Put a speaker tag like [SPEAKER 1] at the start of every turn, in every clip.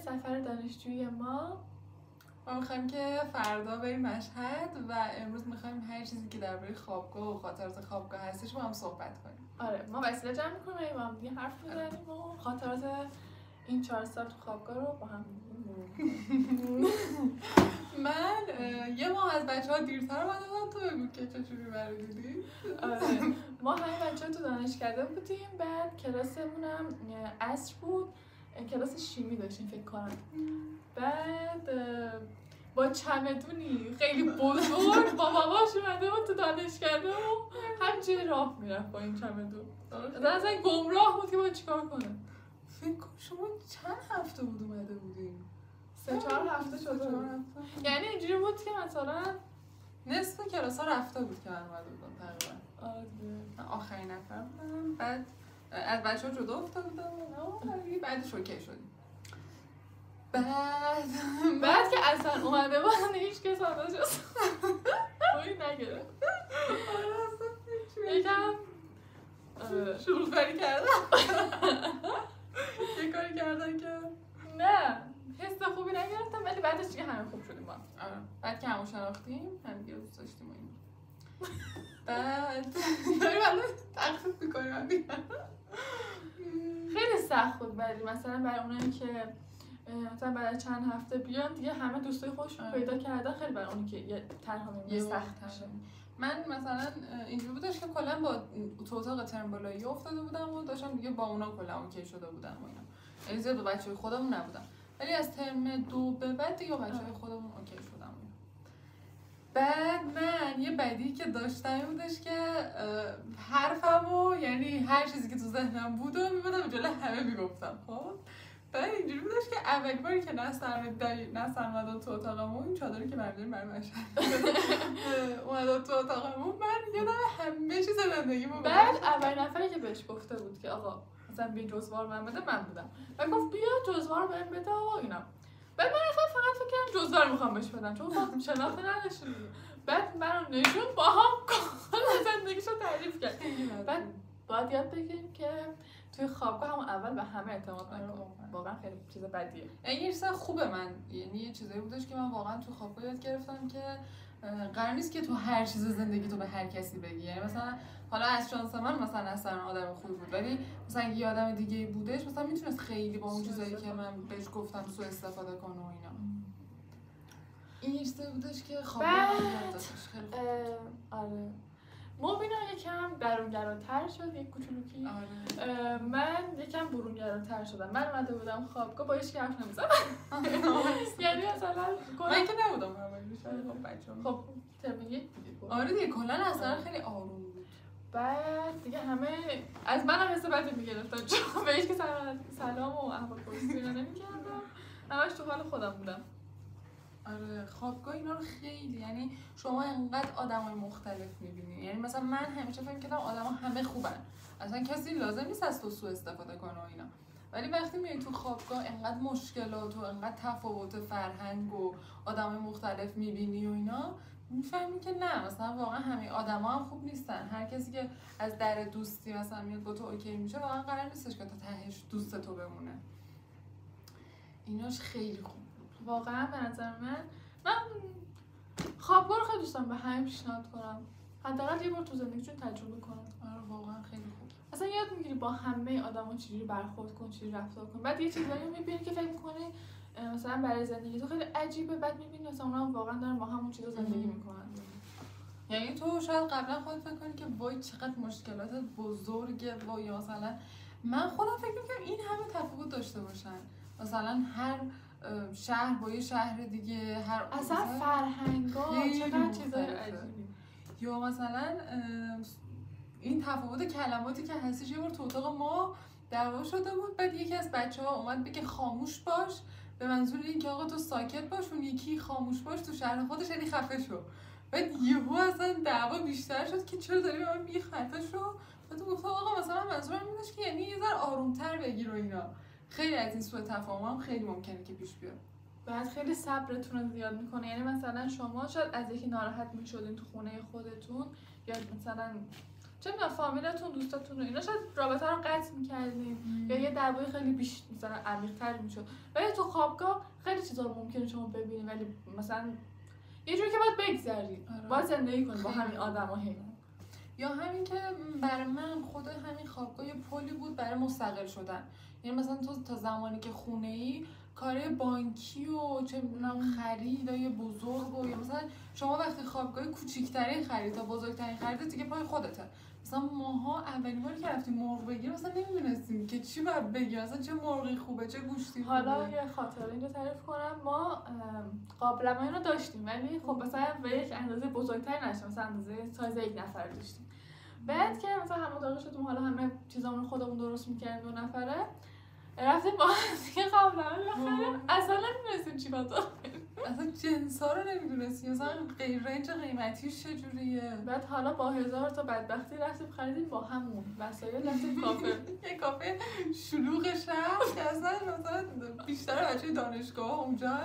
[SPEAKER 1] سفر دانشجویی ما
[SPEAKER 2] میخوایم که فردا بریم مشهد و امروز میخوایم هر چیزی که درباره خوابگاه و خاطرات خوابگاه هستش با هم صحبت کنیم.
[SPEAKER 1] آره ما وسیله جمع میکنیم با هم دیگه حرف میزنیم و خاطرات این 4 سال تو خوابگاه رو با هم
[SPEAKER 2] من یه ماه از بچه‌ها دیرتر اومدم. تو بگو که چجوری برای دیدی؟
[SPEAKER 1] آره ما همه بچه‌ها تو دانشکده بودیم. بعد کلاسمونم عصر بود، کلاس شیمی داشتیم فکر کنم. بعد با چمدونی خیلی بزرگ با باباش اومده بود تو دانشکده و همینجوری راه میرفت با این چمدون. اصلا گمراه بود که باید چیکار کنه.
[SPEAKER 2] فکر کنم شما چند هفته بود اومده بودیم؟
[SPEAKER 1] 3-4 هفته شده بود. یعنی اینجوری بود که مثلا
[SPEAKER 2] نصف کلاس ها رفته بود که من اومده بودم تقریبا.
[SPEAKER 1] آره
[SPEAKER 2] آخرین نفر بودم. بعد از بچه ها جدا افتاده بودم و بعدش اوکی شدیم. بعد
[SPEAKER 1] که اصلا اومده بود هیچ کس آنجا شد روی نگره یکم
[SPEAKER 2] شروع کاری کردن یه کاری کردن که
[SPEAKER 1] نه حس خوبی نگرفتم ولی بعدش دیگه همه خوب شدیم با
[SPEAKER 2] بعد که همون شناختیم هم دیگه دوست داشتیم و این بعد داریم الان تقصیب میکنیم
[SPEAKER 1] خیلی سخت بود ولی مثلا برای اونایی که مثلا بعد چند هفته بیان دیگه همه دوستای خودش رو پیدا کردن. خیلی برای اونی که یه تنها میمونه سخت میشه.
[SPEAKER 2] من مثلا اینجوری بودش که کلا با تو اتاق ترم بالایی افتاده بودم و داشتم دیگه با اونا کلا اوکی شده بودم و اینا. یعنی زیاد با بچه‌های خودمون نبودم. ولی از ترم 2 به بعد دیگه با بچه‌های خودمون اوکی شدم. بعد من یه بدی که داشتم این بودش که حرفمو یعنی هر چیزی که تو ذهنم بود و میبودم جلوی همه میگفتم. خب بعد اینجوری بودش که اول باری که نستر اومدن تو اتاقمون، این چادری که برداریم برای مشهد اومدن تو اتاقمون، من یادم همه چیز زندگیمو
[SPEAKER 1] بعد اول نفری که بهش گفته بود که آقا مثلا بیا جزوار من بده من بودم و گفت بیا جزوار من بده و اینا. بعد من فقط فکر کردم جزوار میخوام بهش بدم چون خب شناخته نداشتم. بعد منو نشون با هم کل زندگیشو تعریف کرد. بعد باید یاد بگیریم که توی خوابگاه همون اول به همه اعتماد نکنم. واقعا خیلی چیز بدیه.
[SPEAKER 2] این چیز خوبه. من یعنی یه چیزایی بودش که من واقعا تو خوابگاه یاد گرفتم که قرار نیست که تو هر چیز زندگی تو به هر کسی بگی. یعنی مثلا حالا از شانس من مثلا اصلا آدم خوبی بود ولی مثلا یه آدم دیگه بودش مثلا میتونست خیلی با اون چیزایی که من بهش گفتم سوء استفاده کنه و اینا. این چیزی بودش که خوابگاه یاد داشتش خیلی خوب.
[SPEAKER 1] آره مبینا یکم درونگراتر شد یک کوچولوکی.
[SPEAKER 2] آره.
[SPEAKER 1] من یکم برونگراتر شدم. من اومده بودم خوابگاه با هیچ حرف نمیزدم. یعنی مثلا
[SPEAKER 2] من که نبودم خب بچه‌ها
[SPEAKER 1] خب ترم یک دیگه.
[SPEAKER 2] آره دیگه کلا اصلا خیلی آروم بود.
[SPEAKER 1] بعد دیگه همه از منم حس بدی میگرفتن چون به هیچ که سلام و احوالپرسی اینا نمی‌کردم. همش تو حال خودم بودم.
[SPEAKER 2] آره خوابگاه اینا رو خیلی یعنی شما انقدر آدمای مختلف می‌بینی. یعنی مثلا من همیشه فکر می‌کردم آدما همه خوبن. اصلا کسی لازم نیست از تو سوء استفاده کنه و اینا. ولی وقتی میای تو خوابگاه انقدر مشکلات و انقدر تفاوت فرهنگ و آدمای مختلف می‌بینی و اینا می‌فهمی که نه مثلا واقعا همه آدما هم خوب نیستن. هر کسی که از در دوستی مثلا میاد با تو اوکی میشه واقعا قرار نیستش که تا تهش دوست تو بمونه. ایناش خیلی خوب.
[SPEAKER 1] واقعا به نظر من خوابگاه رو خیلی دوستم به همه پیشنهاد کنم. حداقل یه بار تو زندگیشون تجربه کنم.
[SPEAKER 2] آره واقعا خیلی خوب.
[SPEAKER 1] اصلا یاد میگیری با همه آدما چجوری برخورد کن، چجوری رفتار کن. بعد یه چیزایی رو میبینی که فکر می‌کنی مثلا برای زندگی تو خیلی عجیبه، بعد میبینی مثلا اونا واقعا دارن با همون چیزا زندگی میکنن.
[SPEAKER 2] یعنی تو شاید قبلا خودت فکر کنی که وای چقدر مشکلات بزرگه وای مثلا من خودم فکر می‌کنم این همه تفاوت داشته باشن. مثلا هر شهر با یه شهر دیگه هر
[SPEAKER 1] اصلا فرهنگا چقدر چیزای عجیبی.
[SPEAKER 2] یا مثلا این تفاوت کلماتی که هستش. یه بار تو اتاق ما دعوا شده بود بعد یکی از بچه‌ها اومد بگه خاموش باش به منظور اینکه آقا تو ساکت باش، اون یکی خاموش باش تو شهر خودش یعنی خفه شو. بعد یهو اصلا دعوا بیشتر شد که چرا داری به من میگی خفه شو. بعد گفتم آقا مثلا منظورم این بودش که یعنی یه ذره آروم‌تر بگیر و اینا. خیلی از این سوء تفاهم هم خیلی ممکنه که پیش بیاد.
[SPEAKER 1] بعد خیلی صبرتون رو زیاد میکنه. یعنی مثلا شما شاید از یکی ناراحت میشدین تو خونه خودتون یا مثلا چه میدونم فامیلتون دوستاتون اینا شاید رابطه رو قطع می‌کردین یا یه دعوای خیلی مثلا عمیق‌تر میشد. ولی تو خوابگاه خیلی چیزا رو ممکنه شما ببینید ولی مثلا یه جوری که باید بگذری، باید زندگی کنی با همین آدما.
[SPEAKER 2] یا همین که برای من خود همین خوابگاه یه پلی بود برای مستقل شدن. یعنی مثلا تو تا زمانی که خونه‌ای کار بانکی و چه می‌دونم خریدای بزرگ و یا مثلا شما وقتی خوابگاه کوچیک‌ترین خرید تا بزرگترین خرید دیگه پای خودته. مثلا ماها اولین باری که رفتیم مرغ بگیریم مثلا نمی‌دونستیم که چی باید بگیریم، مثلا چه مرغی خوبه چه گوشتی خوبه.
[SPEAKER 1] حالا یه خاطره اینو تعریف کنم. ما قابلمه رو داشتیم ولی خب مثلا به یک اندازه بزرگتر نشه، مثلا اندازه سایز یک نفر داشتیم. بعد که مثلا هم اتاق شدیم، حالا همه چیزامون خودمون درست می‌کردیم 2 نفره رفتیم با دیگه قابلمه بخریم، اصلا نمی‌دونستیم چی باید
[SPEAKER 2] اصلا جنسا رو نمی‌دونستیم، مثلا رنج قیمتیش چجوریه.
[SPEAKER 1] بعد حالا با 1000 تا بدبختی رفتیم خریدیم با همون وسایل رفتیم کافه.
[SPEAKER 2] یه کافه شلوغ شهر که اصلا مثلا بیشتر بچه دانشگاه اونجا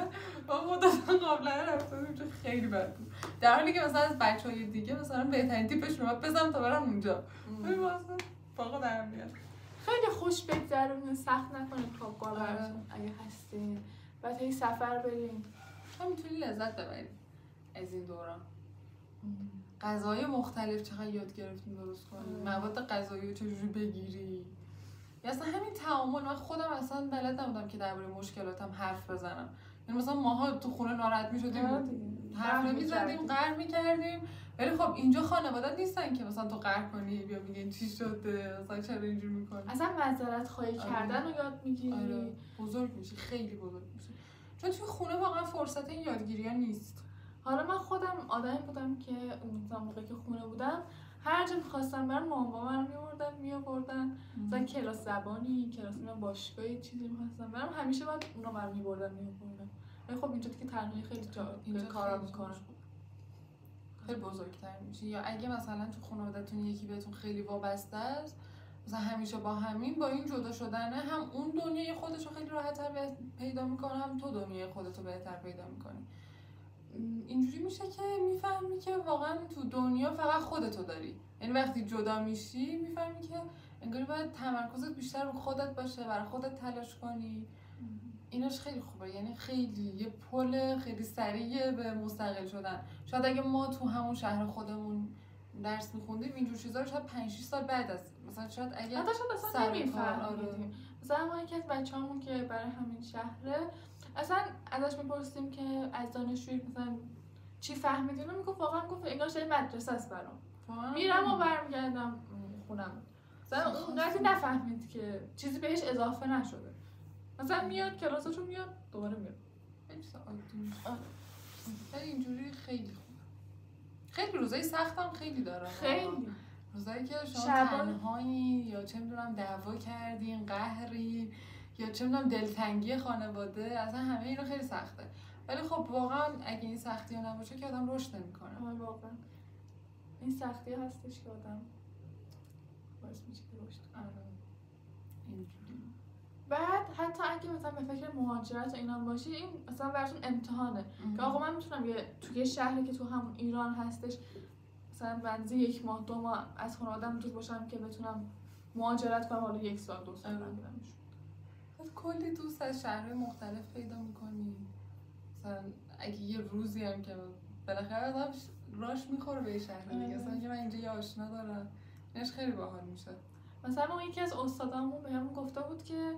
[SPEAKER 2] با خودتون قابلمه رفتیم اونجا خیلی بد بود، در حالی که مثلا از بچه‌های دیگه مثلا بهترین تیپشون رو بزنم تا برم اونجا. ببین مثلا واقعا در میاد.
[SPEAKER 1] خیلی خوش بگذرونین، سخت نکنید خوابگاه براتون اگه هستین. بعد هی سفر بریم
[SPEAKER 2] هم میتونی لذت ببرید از این دوران. غذای مختلف چقدر یاد گرفتیم درست کنیم، مواد غذایی رو چجوری بگیری، یا اصلا همین تعامل. من خودم اصلا بلد نبودم که درباره مشکلاتم حرف بزنم. یعنی مثلا ماها تو خونه ناراحت می‌شدیم حرف نمی‌زدیم، قهر می‌کردیم، ولی خب اینجا خانواده‌ات نیستن که مثلا تو قهر کنی بیا میگن چی شده مثلا چرا اینجوری می‌کنی.
[SPEAKER 1] اصلا معذرت خواهی کردن رو یاد می‌گیری.
[SPEAKER 2] آره. بزرگ میشی، خیلی بزرگ میشی، چون توی خونه واقعا فرصت این یادگیری‌ها نیست.
[SPEAKER 1] حالا من خودم آدمی بودم که اون موقعی که خونه بودم هر جا می‌خواستم برم مامان بابا رو می‌آوردن مثلا کلاس زبانی، کلاس باشگاهی چیزی می‌خواستم برم همیشه بعد اونا منو می‌بردن می‌آوردن. ولی خب اینجا دیگه تنهایی خیلی اینجا کارا می‌کنم،
[SPEAKER 2] خیلی بزرگتر میشی. یا اگه مثلا تو خانواده‌تون یکی بهتون خیلی وابسته است، مثلا همیشه با همین با این جدا شدنه هم اون دنیای خودش رو خیلی راحت‌تر پیدا می‌کنه، هم تو دنیای خودت رو بهتر پیدا می‌کنی. اینجوری میشه که میفهمی که واقعا تو دنیا فقط خودتو داری. یعنی وقتی جدا میشی میفهمی که انگاری باید تمرکزت بیشتر رو خودت باشه، برای خودت تلاش کنی. ایناش خیلی خوبه، یعنی خیلی یه پل خیلی سریع به مستقل شدن. شاید اگه ما تو همون شهر خودمون درس می‌خوندیم اینجور چیزا رو شاید 5-6 سال بعد از مثلا شاید اگه
[SPEAKER 1] حتی شاید اصلا نمی‌فهمیدیم. مثلا ما یکی از بچه‌هامون که برای همین شهره اصلا ازش می‌پرسیم که از دانشجویی مثلا چی فهمیدین؟ اون میگفت واقعا گفت انگار شده مدرسه است برام. میرم و برمیگردم خونم. مثلا اونقدر نفهمید که چیزی بهش اضافه نشده. مثلا میاد کلاساشو میاد دوباره میاد.
[SPEAKER 2] خیلی عادی میشه. ولی اینجوری خیلی خوبه. خیلی روزای سختم خیلی داره.
[SPEAKER 1] خیلی
[SPEAKER 2] روزایی که شما تنهایی یا چه میدونم دعوا کردین، قهری یا چه میدونم دلتنگی خانواده، اصلا همه اینا خیلی سخته. ولی خب واقعا اگه این سختی ها نباشه که آدم رشد نمیکنه.
[SPEAKER 1] واقعا این سختی هستش که آدم باعث میشه که رشد کنه.
[SPEAKER 2] اینجوری.
[SPEAKER 1] بعد حتی اگه مثلا به فکر مهاجرت و اینا باشی، این مثلا براتون امتحانه که آقا من میتونم توی شهری که تو همون ایران هستش مثلا بنزی 1 ماه 2 ماه از خانواده‌ام دور باشم که بتونم مهاجرت کنم، حالا 1 سال 2 سال بمونم.
[SPEAKER 2] کلی دوست از شهرهای مختلف پیدا میکنی. مثلا اگه یه روزی هم که بالاخره آدم راش میخوره به شهر دیگه، مثلا من اینجا یه آشنا دارم، اینش خیلی باحال میشه.
[SPEAKER 1] مثلا یکی از استادامون بهمون گفته بود که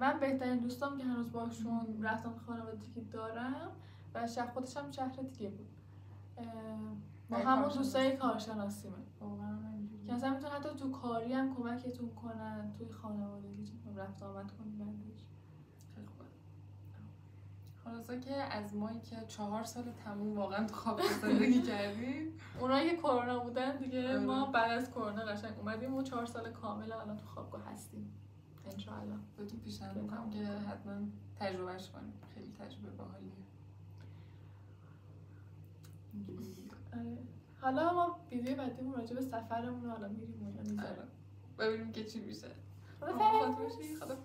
[SPEAKER 1] من بهترین دوستام که هنوز باشون رفتم خانوادگی دارم و خودش هم شهر دیگه بود. ما همون دوستای کارشناسیمه.
[SPEAKER 2] واقعا اینجوریه.
[SPEAKER 1] که مثلا میتونن حتی تو کاری هم کمکتون کنن، توی خانوادگی رفت آمد کنید بعدش.
[SPEAKER 2] خیلی خوبه. خلاصه که از مایی که 4 سال تموم واقعا تو خواب زندگی کردیم،
[SPEAKER 1] اونایی که کرونا بودن دیگه ما بعد از کرونا قشنگ اومدیم و 4 سال کامل الان تو خوابگاه هستیم. انشالله
[SPEAKER 2] بهتون پیشنهاد میکنم که حتما تجربهش کنید. خیلی تجربه باحالیه.
[SPEAKER 1] حالا ما ویدیو بعدیمون راجع به سفرمون حالا میریم و اینا میذارم.
[SPEAKER 2] ببینیم که چی میشه.
[SPEAKER 1] خدا